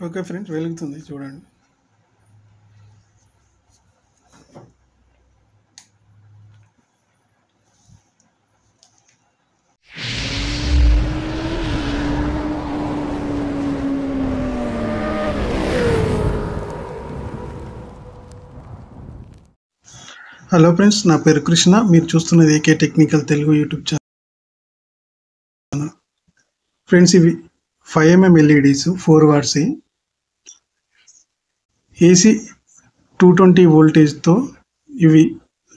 Okay friends, వెలుగుతుంది చూడండి. Hello friends, నా పేరు కృష్ణ. మీరు చూస్తున్నది AK technical Telugu YouTube channel. Friends, ఇవి 5mm ఎల్ఈడీస్ 4 వాట్స్ ఏసీ 220 వోల్టేజ్తో ఇవి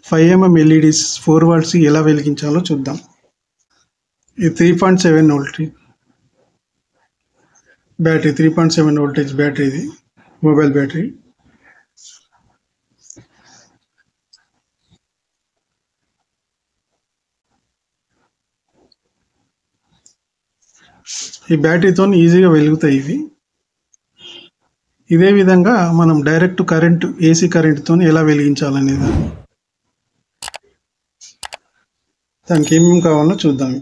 5mm ఎల్ఈడీస్ 4 వాట్స్ ఎలా వెలిగించాలో చూద్దాం. ఇది 3.7 వోల్టేజ్ బ్యాటరీ, 3.7 వోల్టేజ్ బ్యాటరీ, ఇది మొబైల్ బ్యాటరీ. ఈ బ్యాటరీతో ఈజీగా వెలుగుతాయి ఇవి. ఇదే విధంగా మనం డైరెక్ట్ కరెంట్, ఏసీ కరెంట్తో ఎలా వెలిగించాలనేది దానికి ఏమేమి కావాలో చూద్దాం.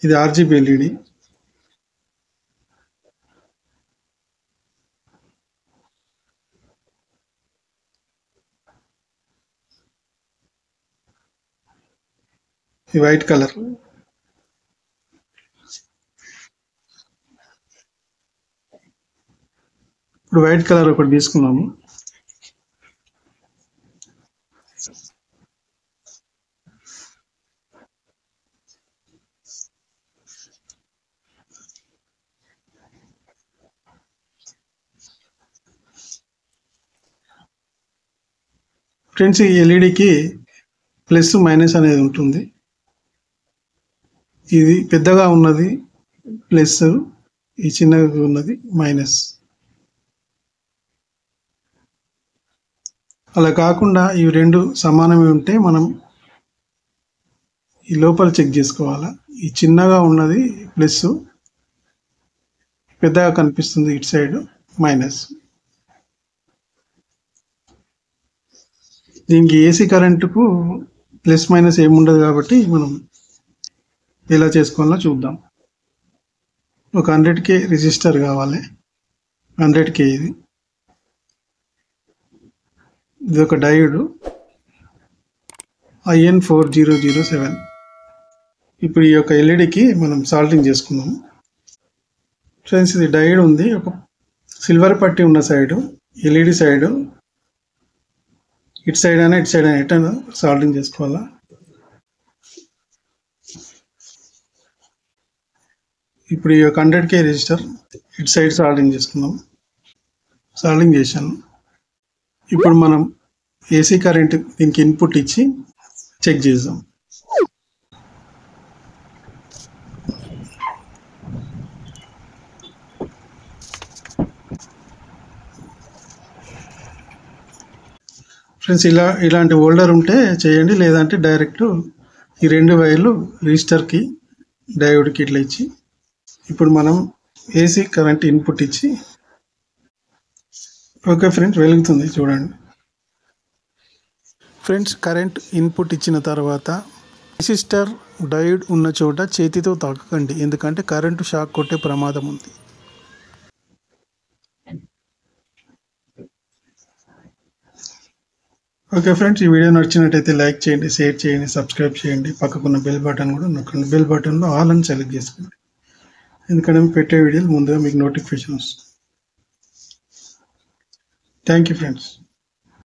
ఇది ఆర్జీబీ ఎల్ఈడి. ఇది వైట్ కలర్. ఇప్పుడు వైట్ కలర్ ఒకటి తీసుకున్నాము. ఫ్రెండ్స్, ఈ ఎల్ఈడికి ప్లస్ మైనస్ అనేది ఉంటుంది. ఇది పెద్దగా ఉన్నది ప్లస్, ఈ చిన్నగా ఉన్నది మైనస్. అలా కాకుండా ఇవి రెండు సమానమే ఉంటే మనం ఈ లోపల చెక్ చేసుకోవాలా. ఈ చిన్నగా ఉన్నది ప్లస్, పెద్దగా కనిపిస్తుంది ఇటు సైడ్ మైనస్. దీనికి ఏసీ కరెంటుకు ప్లస్ మైనస్ ఏముండదు కాబట్టి మనం ఎలా చేసుకోవాలో చూద్దాం. ఒక 100K రెసిస్టర్ కావాలి. 100K ఇది ఒక డయోడ్ IN4007. ఇప్పుడు ఈ యొక్క ఎల్ఈడికి మనం సాల్టింగ్ చేసుకుందాం. ఫ్రెండ్స్, ఇది డయోడ్ ఉంది. ఒక సిల్వర్ పట్టి ఉన్న సైడు, ఎల్ఈడి సైడు, ఇటు సైడ్ అయినా ఇటు సైడ్ అయినా ఎటైనా సాల్టింగ్ చేసుకోవాలా. ఇప్పుడు ఈ యొక్క 100K రెసిస్టర్ ఇటు సైడ్ సాల్టింగ్ చేసుకుందాం. సాల్టింగ్ చేశాను. ఇప్పుడు మనం ఏసీ కరెంట్ దీనికి ఇన్పుట్ ఇచ్చి చెక్ చేద్దాం. ఫ్రెండ్స్, ఇలాంటి హోల్డర్ ఉంటే చేయండి, లేదంటే డైరెక్ట్ ఈ 2 వైర్లు రెసిస్టర్కి, డయోడ్కి ఇట్లా ఇచ్చి ఇప్పుడు మనం ఏసీ కరెంట్ ఇన్పుట్ ఇచ్చి. ఓకే ఫ్రెండ్స్, వెలుగుతుంది చూడండి. ఫ్రెండ్స్, కరెంట్ ఇన్పుట్ ఇచ్చిన తర్వాత రెసిస్టర్, డయోడ్ ఉన్న చోట చేతితో తాకకండి, ఎందుకంటే కరెంటు షాక్ కొట్టే ప్రమాదం ఉంది. ఓకే ఫ్రెండ్స్, ఈ వీడియో నచ్చినట్టయితే లైక్ చేయండి, షేర్ చేయండి, సబ్స్క్రైబ్ చేయండి. పక్కకున్న బెల్ బటన్ కూడా నొక్కండి. బెల్ బటన్లో ఆల్ అని సెలెక్ట్ చేసుకోండి, ఎందుకంటే మేము పెట్టే వీడియోలు ముందుగా మీకు నోటిఫికేషన్ వస్తుంది. Thank you friends.